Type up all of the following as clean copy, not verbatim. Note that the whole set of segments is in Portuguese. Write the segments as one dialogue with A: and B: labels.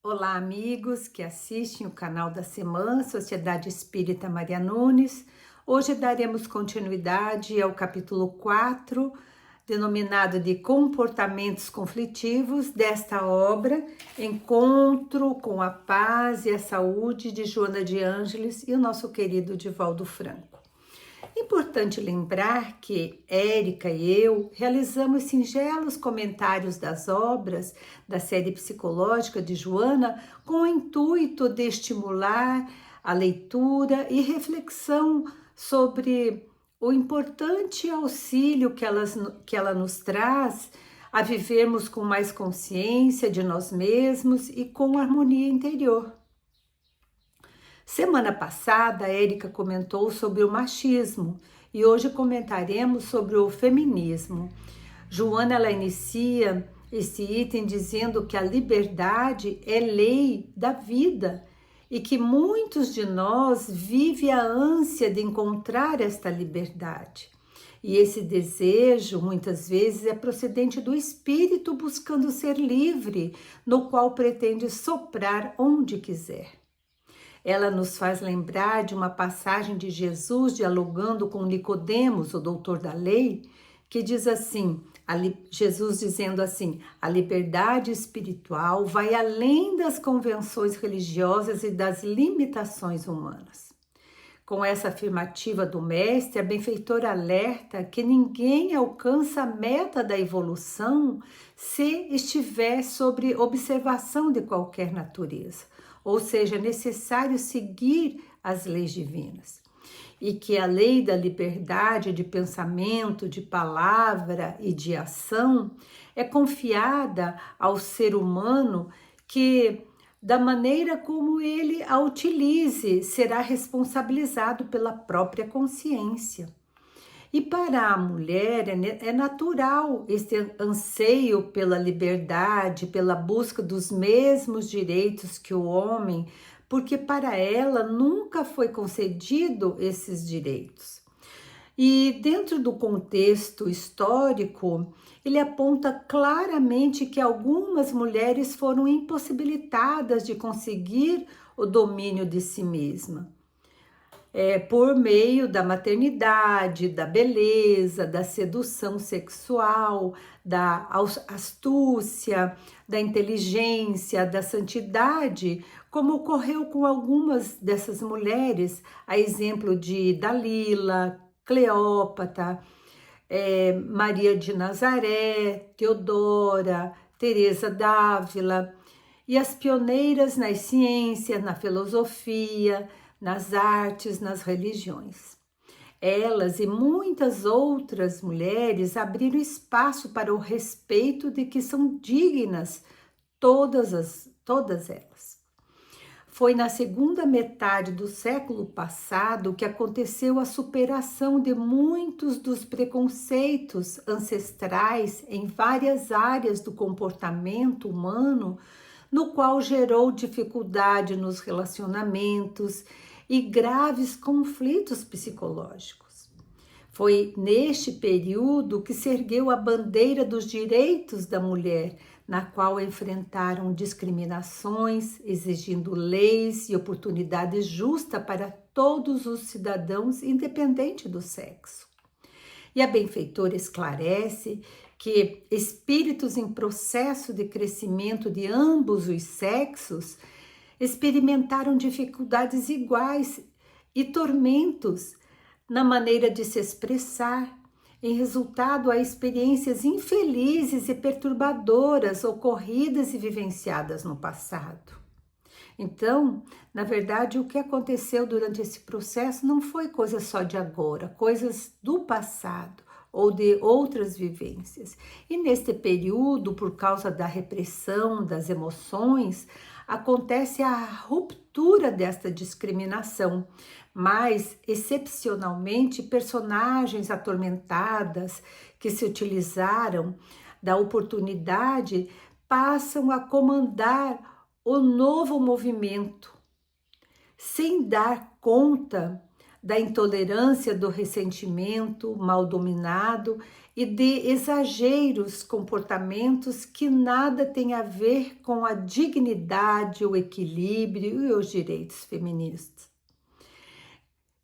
A: Olá, amigos que assistem o canal da Semana Sociedade Espírita Maria Nunes. Hoje daremos continuidade ao capítulo 4, denominado de Comportamentos Conflitivos, desta obra, Encontro com a Paz e a Saúde, de Joana de Ângeles e o nosso querido Divaldo Franco. Importante lembrar que Érica e eu realizamos singelos comentários das obras da série psicológica de Joana com o intuito de estimular a leitura e reflexão sobre o importante auxílio que ela nos traz a vivermos com mais consciência de nós mesmos e com harmonia interior. Semana passada, a Érica comentou sobre o machismo e hoje comentaremos sobre o feminismo. Joana, ela inicia esse item dizendo que a liberdade é lei da vida e que muitos de nós vivem a ânsia de encontrar esta liberdade. E esse desejo, muitas vezes, é procedente do espírito buscando ser livre, no qual pretende soprar onde quiser. Ela nos faz lembrar de uma passagem de Jesus dialogando com Nicodemos, o doutor da lei, que diz assim, Jesus dizendo assim, a liberdade espiritual vai além das convenções religiosas e das limitações humanas. Com essa afirmativa do mestre, a benfeitora alerta que ninguém alcança a meta da evolução se estiver sob observação de qualquer natureza, ou seja, é necessário seguir as leis divinas. E que a lei da liberdade de pensamento, de palavra e de ação é confiada ao ser humano que, da maneira como ele a utilize, será responsabilizado pela própria consciência. E para a mulher é natural esse anseio pela liberdade, pela busca dos mesmos direitos que o homem, porque para ela nunca foi concedido esses direitos. E dentro do contexto histórico, ele aponta claramente que algumas mulheres foram impossibilitadas de conseguir o domínio de si mesma. Por meio da maternidade, da beleza, da sedução sexual, da astúcia, da inteligência, da santidade, como ocorreu com algumas dessas mulheres, a exemplo de Dalila, Cleópatra, Maria de Nazaré, Teodora, Teresa d'Ávila, e as pioneiras nas ciências, na filosofia, nas artes, nas religiões. Elas e muitas outras mulheres abriram espaço para o respeito de que são dignas todas elas. Foi na segunda metade do século passado que aconteceu a superação de muitos dos preconceitos ancestrais em várias áreas do comportamento humano, no qual gerou dificuldade nos relacionamentos e graves conflitos psicológicos. Foi neste período que se ergueu a bandeira dos direitos da mulher, na qual enfrentaram discriminações, exigindo leis e oportunidades justas para todos os cidadãos, independente do sexo. E a benfeitora esclarece que espíritos em processo de crescimento de ambos os sexos experimentaram dificuldades iguais e tormentos na maneira de se expressar, em resultado a experiências infelizes e perturbadoras ocorridas e vivenciadas no passado. Então, na verdade, o que aconteceu durante esse processo não foi coisa só de agora, coisas do passado ou de outras vivências. E neste período, por causa da repressão das emoções, acontece a ruptura desta discriminação, mas excepcionalmente personagens atormentadas que se utilizaram da oportunidade passam a comandar o novo movimento, sem dar conta da intolerância, do ressentimento mal dominado e de exageros, comportamentos que nada têm a ver com a dignidade, o equilíbrio e os direitos feministas.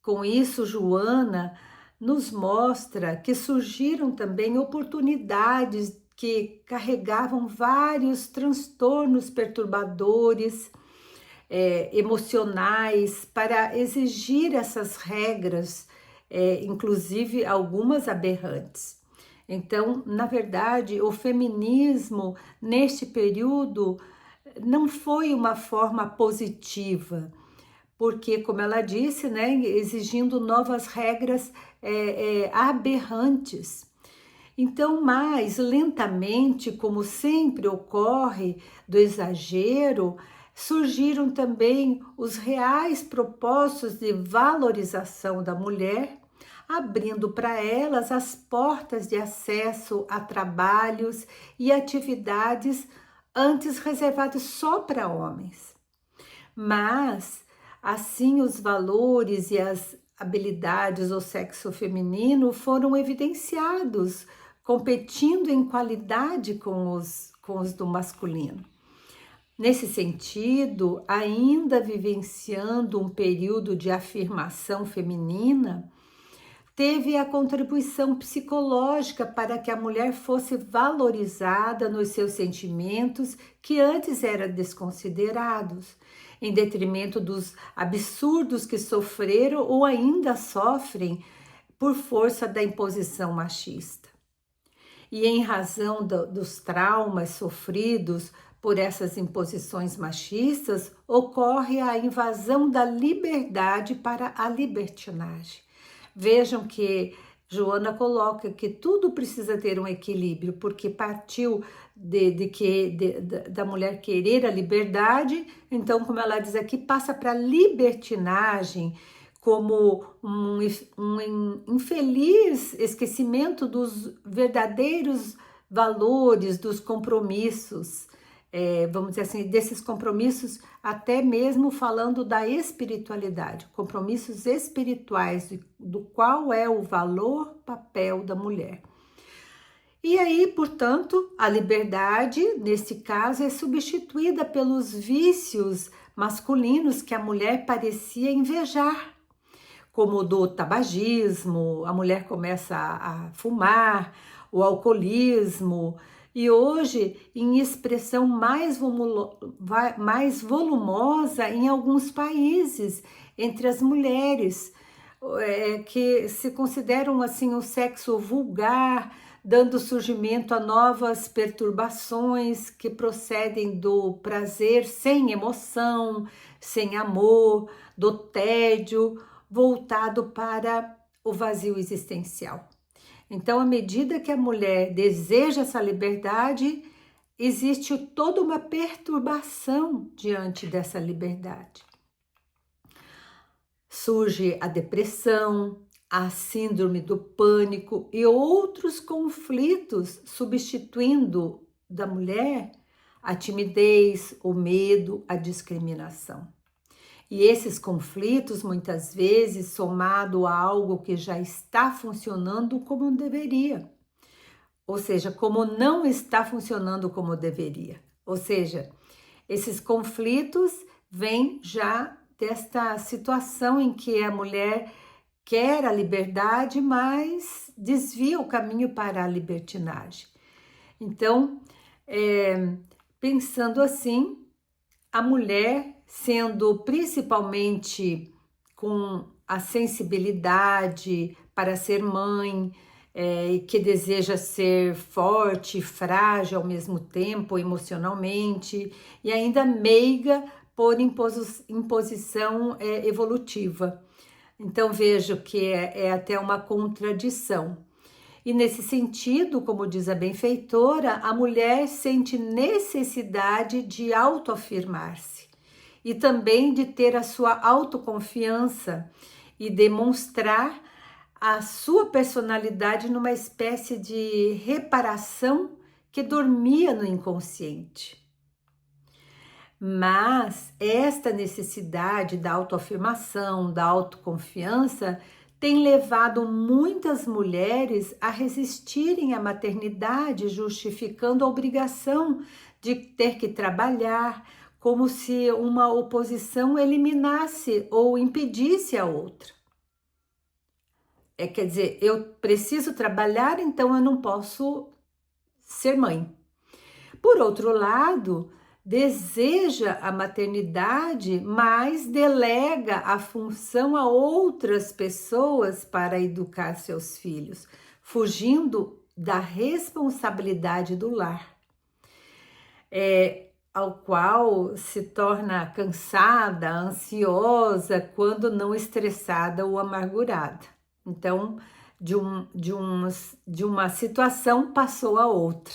A: Com isso, Joana nos mostra que surgiram também oportunidades que carregavam vários transtornos perturbadores, emocionais, para exigir essas regras, inclusive algumas aberrantes. Então, na verdade, o feminismo neste período não foi uma forma positiva, porque, como ela disse, né, exigindo novas regras aberrantes. Então, mais lentamente, como sempre ocorre do exagero, surgiram também os reais propósitos de valorização da mulher, abrindo para elas as portas de acesso a trabalhos e atividades antes reservados só para homens. Mas, assim, os valores e as habilidades do sexo feminino foram evidenciados, competindo em qualidade com os do masculino. Nesse sentido, ainda vivenciando um período de afirmação feminina, teve a contribuição psicológica para que a mulher fosse valorizada nos seus sentimentos que antes eram desconsiderados, em detrimento dos absurdos que sofreram ou ainda sofrem por força da imposição machista. E em razão dos traumas sofridos por essas imposições machistas, ocorre a invasão da liberdade para a libertinagem. Vejam que Joana coloca que tudo precisa ter um equilíbrio, porque partiu da mulher querer a liberdade, então, como ela diz aqui, passa para a libertinagem, como um infeliz esquecimento dos verdadeiros valores, dos compromissos, vamos dizer assim, desses compromissos, até mesmo falando da espiritualidade, compromissos espirituais, do qual é o valor, papel da mulher. E aí, portanto, a liberdade, nesse caso, é substituída pelos vícios masculinos que a mulher parecia invejar, como o do tabagismo, a mulher começa a fumar, o alcoolismo, e hoje em expressão mais volumosa em alguns países, entre as mulheres, que se consideram assim o sexo vulgar, dando surgimento a novas perturbações que procedem do prazer sem emoção, sem amor, do tédio, voltado para o vazio existencial. Então, à medida que a mulher deseja essa liberdade, existe toda uma perturbação diante dessa liberdade. Surge a depressão, a síndrome do pânico e outros conflitos, substituindo da mulher a timidez, o medo, a discriminação. E esses conflitos, muitas vezes, somado a algo que já está funcionando como deveria. Ou seja, como não está funcionando como deveria. Ou seja, esses conflitos vêm já desta situação em que a mulher quer a liberdade, mas desvia o caminho para a libertinagem. Então, pensando assim, a mulher, sendo principalmente com a sensibilidade para ser mãe, que deseja ser forte, frágil ao mesmo tempo, emocionalmente, e ainda meiga por imposição evolutiva. Então vejo que é até uma contradição. E nesse sentido, como diz a benfeitora, a mulher sente necessidade de autoafirmar-se e também de ter a sua autoconfiança e demonstrar a sua personalidade numa espécie de reparação que dormia no inconsciente. Mas esta necessidade da autoafirmação, da autoconfiança, tem levado muitas mulheres a resistirem à maternidade, justificando a obrigação de ter que trabalhar, como se uma oposição eliminasse ou impedisse a outra. Quer dizer, eu preciso trabalhar, então eu não posso ser mãe. Por outro lado, deseja a maternidade, mas delega a função a outras pessoas para educar seus filhos, fugindo da responsabilidade do lar, ao qual se torna cansada, ansiosa, quando não estressada ou amargurada. Então, de uma situação passou a outra.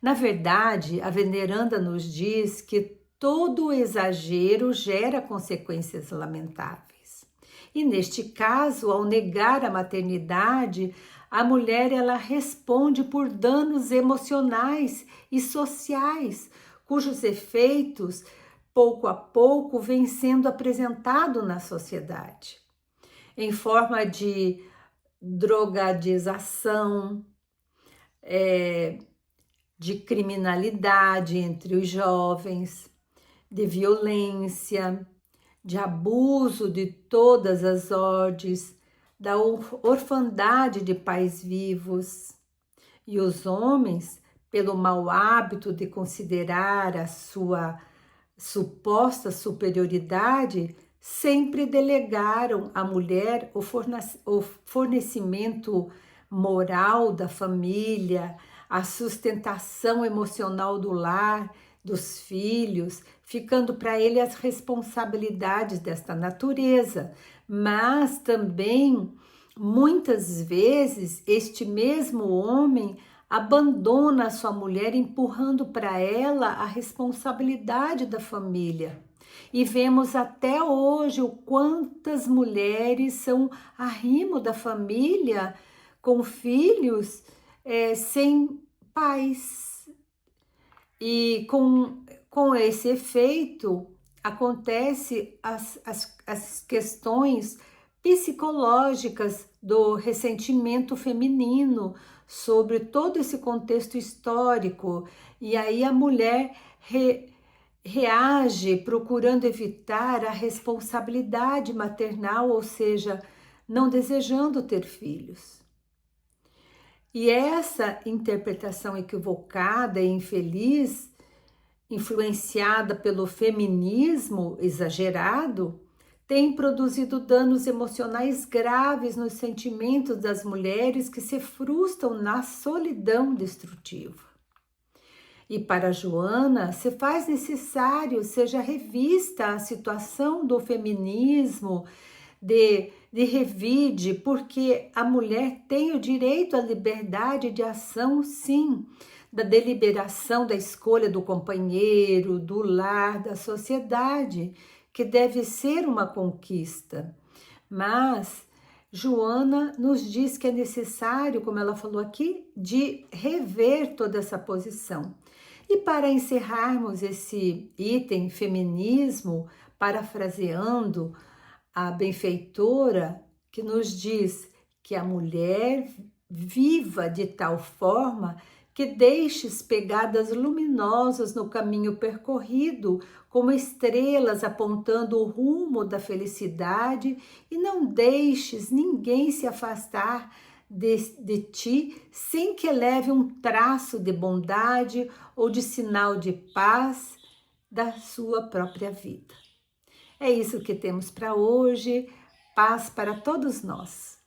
A: Na verdade, a veneranda nos diz que todo exagero gera consequências lamentáveis. E neste caso, ao negar a maternidade, a mulher ela responde por danos emocionais e sociais, cujos efeitos, pouco a pouco, vêm sendo apresentados na sociedade, em forma de drogadização, de criminalidade entre os jovens, de violência, de abuso de todas as ordens, da orfandade de pais vivos. E os homens, pelo mau hábito de considerar a sua suposta superioridade, sempre delegaram à mulher o fornecimento moral da família, a sustentação emocional do lar, dos filhos, ficando para ele as responsabilidades desta natureza. Mas também, muitas vezes, este mesmo homem abandona a sua mulher, empurrando para ela a responsabilidade da família. E vemos até hoje o quantas mulheres são arrimo da família, com filhos, sem pais. E com esse efeito, acontece as questões psicológicas do ressentimento feminino sobre todo esse contexto histórico. E aí a mulher reage procurando evitar a responsabilidade maternal, ou seja, não desejando ter filhos. E essa interpretação equivocada e infeliz, influenciada pelo feminismo exagerado, tem produzido danos emocionais graves nos sentimentos das mulheres que se frustram na solidão destrutiva. E para Joana, se faz necessário seja revista a situação do feminismo, de revide, porque a mulher tem o direito à liberdade de ação, sim, da deliberação da escolha do companheiro, do lar, da sociedade, que deve ser uma conquista. Mas Joana nos diz que é necessário, como ela falou aqui, de rever toda essa posição. E para encerrarmos esse item feminismo, parafraseando a benfeitora, que nos diz que a mulher viva de tal forma que deixes pegadas luminosas no caminho percorrido, como estrelas apontando o rumo da felicidade, e não deixes ninguém se afastar de ti sem que leve um traço de bondade ou de sinal de paz da sua própria vida. É isso que temos para hoje. Paz para todos nós.